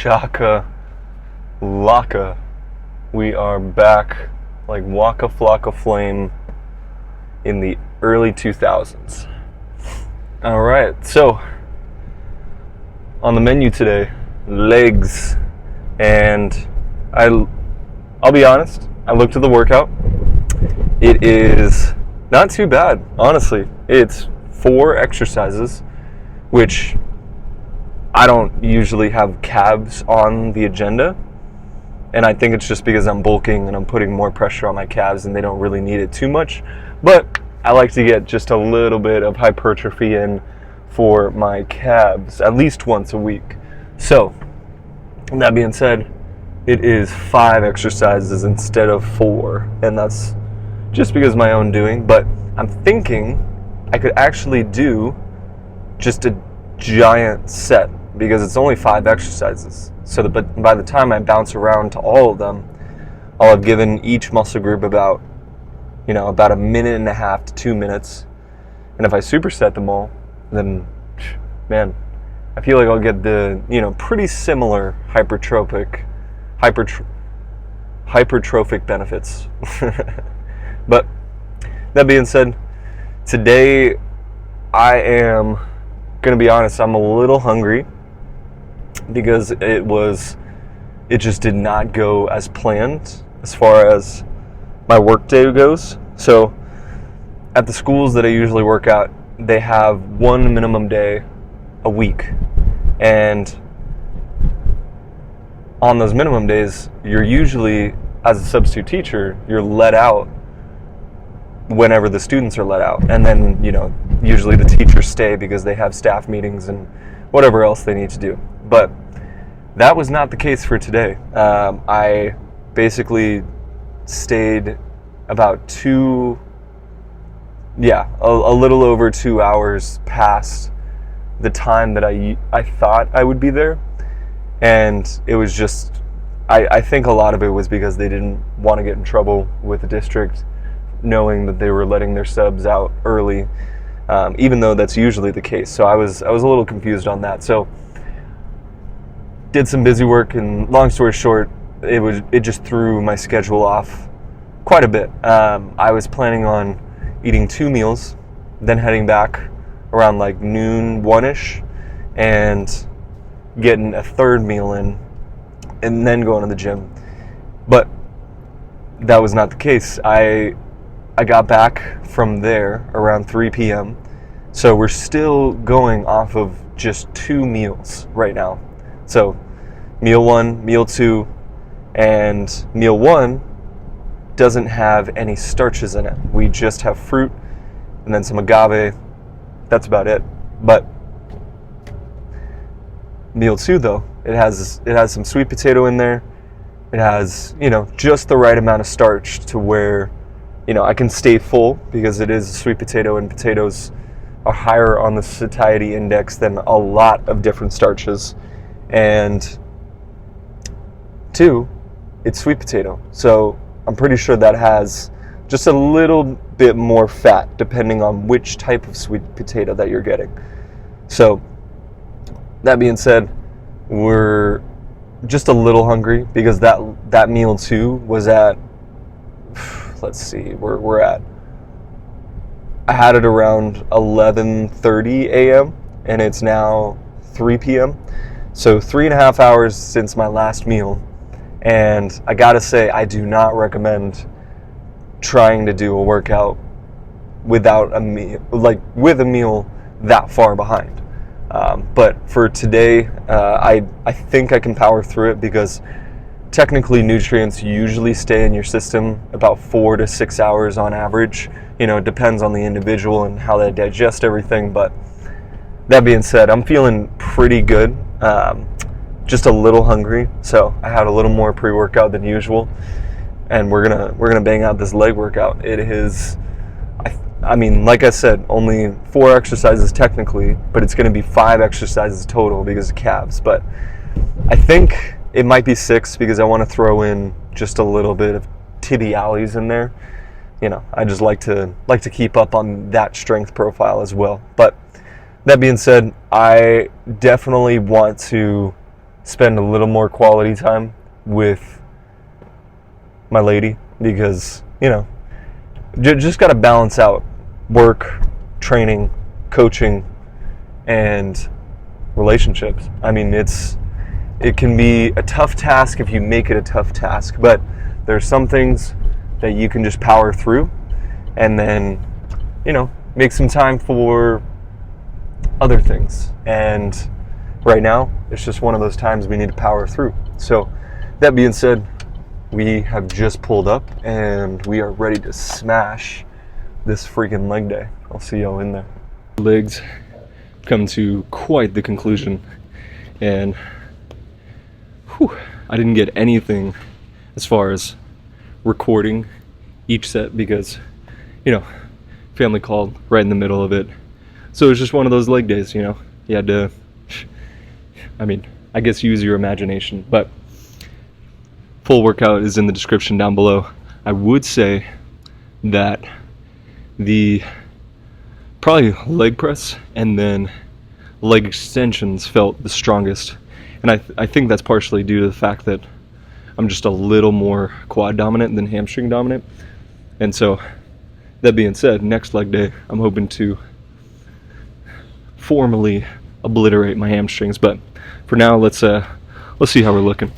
Shaka Laka. We are back like Waka Flocka Flame in the early 2000s. Alright, so on the menu today, legs. And I'll be honest, I looked at the workout. It is not too bad, honestly. It's 4 exercises, which I don't usually have calves on the agenda. And I think it's just because I'm bulking and I'm putting more pressure on my calves and they don't really need it too much. But I like to get just a little bit of hypertrophy in for my calves at least once a week. So, that being said, it is 5 exercises instead of 4. And that's just because of my own doing. But I'm thinking I could actually do just a giant set because it's only 5 exercises. So that by the time I bounce around to all of them, I'll have given each muscle group about a minute and a half to 2 minutes. And if I superset them all, then, man, I feel like I'll get the, pretty similar hypertrophic benefits. But that being said, today I am going to be honest, I'm a little hungry because it just did not go as planned as far as my work day goes. So at the schools that I usually work at, they have 1 minimum day a week. And on those minimum days, you're usually, as a substitute teacher, you're let out whenever the students are let out. And then, usually the teachers stay because they have staff meetings and whatever else they need to do. But that was not the case for today. I basically stayed about a little over 2 hours past the time that I thought I would be there. And it was just, I think a lot of it was because they didn't want to get in trouble with the district, knowing that they were letting their subs out early, even though that's usually the case. So I was a little confused on that. So did some busy work, and long story short, it just threw my schedule off quite a bit. I was planning on eating 2 meals, then heading back around like noon, 1-ish, and getting a 3rd meal in, and then going to the gym. But that was not the case. I got back from there around 3 p.m. So we're still going off of just 2 meals right now. So meal 1, meal 2, and meal 1 doesn't have any starches in it. We just have fruit and then some agave. That's about it. But meal 2 though, it has some sweet potato in there. It has, just the right amount of starch to where, I can stay full because it is a sweet potato, and potatoes are higher on the satiety index than a lot of different starches. And 2, it's sweet potato. So I'm pretty sure that has just a little bit more fat depending on which type of sweet potato that you're getting. So that being said, we're just a little hungry because that meal 2 was at, let's see, we're at, I had it around 11:30 a.m. and it's now 3 p.m. So 3.5 hours since my last meal. And I gotta say, I do not recommend trying to do a workout without a meal, with a meal that far behind. But for today, I think I can power through it because technically nutrients usually stay in your system about 4 to 6 hours on average. It depends on the individual and how they digest everything. But that being said, I'm feeling pretty good. Just a little hungry, so I had a little more pre-workout than usual, and we're gonna bang out this leg workout. It is, I mean, like I said, only 4 exercises technically, but it's gonna be 5 exercises total because of calves. But I think it might be 6 because I want to throw in just a little bit of tibialis in there. I just like to keep up on that strength profile as well. But that being said, I definitely want to spend a little more quality time with my lady, because, you know, just got to balance out work, training, coaching, and relationships. I mean, it can be a tough task if you make it a tough task, but there's some things that you can just power through, and then, you know, make some time for other things. And right now, it's just one of those times we need to power through. So that being said, we have just pulled up and we are ready to smash this freaking leg day. I'll see y'all in there. Legs come to quite the conclusion, and I didn't get anything as far as recording each set because, you know, family called right in the middle of it. So it was just one of those leg days, you know. You had to, I mean, I guess use your imagination, but full workout is in the description down below. I would say that the probably leg press and then leg extensions felt the strongest, and I think that's partially due to the fact that I'm just a little more quad dominant than hamstring dominant. And so that being said, next leg day I'm hoping to formally obliterate my hamstrings, but for now let's see how we're looking.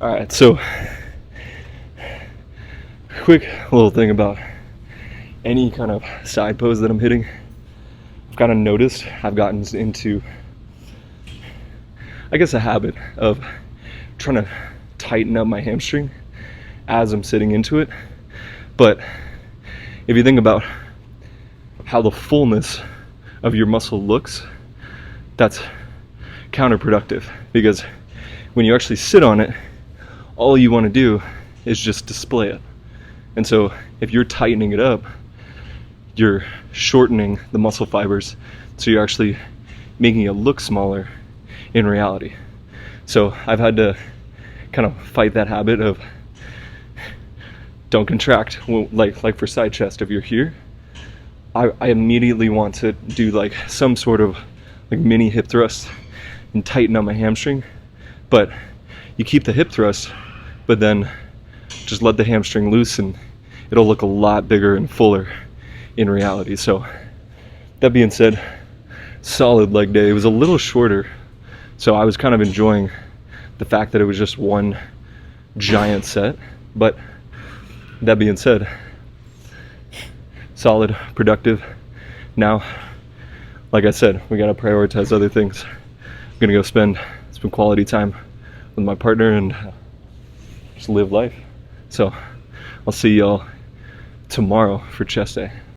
Alright, so quick little thing about any kind of side pose that I'm hitting. I've kind of noticed I've gotten into, I guess, a habit of trying to tighten up my hamstring as I'm sitting into it. But if you think about how the fullness of your muscle looks, that's counterproductive, because when you actually sit on it, all you want to do is just display it. And so if you're tightening it up, you're shortening the muscle fibers, so you're actually making it look smaller in reality. So I've had to kind of fight that habit of don't contract. Like for side chest, if you're here, I immediately want to do like some sort of like mini hip thrust and tighten up my hamstring. But you keep the hip thrust, but then just let the hamstring loose and it'll look a lot bigger and fuller in reality. So that being said, solid leg day. It was a little shorter, so I was kind of enjoying the fact that it was just one giant set. But that being said, solid, productive. Now, like I said, we gotta prioritize other things. I'm gonna go spend some quality time with my partner and just live life. So I'll see y'all tomorrow for chest day.